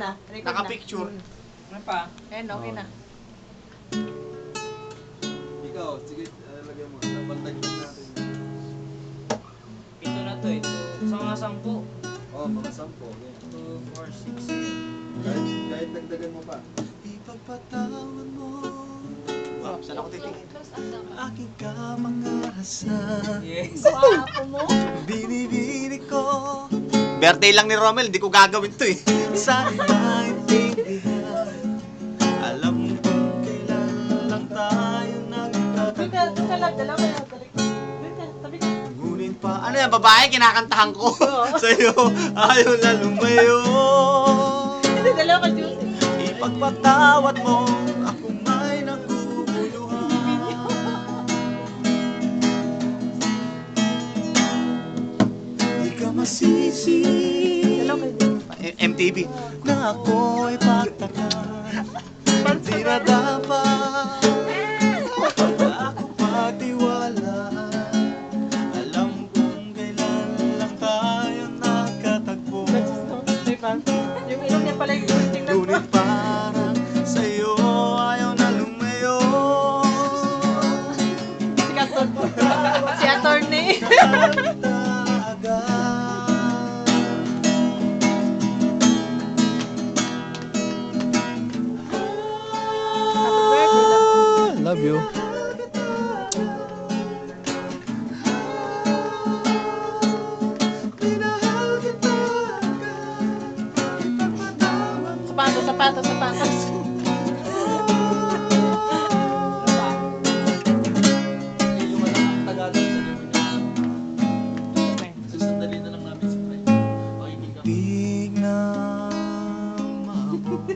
na. Record Naka-picture. na. Ano pa? Ayan, okay na. Ikaw, sige, lagyan mo. Napantagyan natin. Ito na to eh. Sa mga 10. Oh, mga 10. Okay. 2, 4, 6, 7. Kahit dagdagan mo pa. Ipagpatawan mo Wow, saan ako titingin? aking kamangasan. Yes. Guwapo mo. Binibini ko Birthday lang ni Romel, hindi ko gagawin to eh. sana maintindihan. Alam mo kung kailan lang tayo nagtatagpo. Doon ka lang, dalawa kayo. Doon ka, tabi ka. Ngunit pa Ano yan, babae, kinakantahan ko. Sa'yo, ayaw na lumayo. Hindi, dalawa ka, Juicy. Ipagpatawad mo ako may naguguluhan. Di ka masisi Dalawa kayo, Juicy. MTV. na ako'y pagtakan. Di na dapat ako patiwalaan. Alam kong kailan lang tayo nagkatagpo. May pa. Yung ilong niya pala yung tingnan mo. Ngunit parang sa'yo ayaw na lumayo. Si attorney. Love you. Sapatos, sapatos, sapatos. Yung walang Tagalog sa Gemini. So, sandali na lang namin si Fred. Okay, hindi ka. Tignan mabuti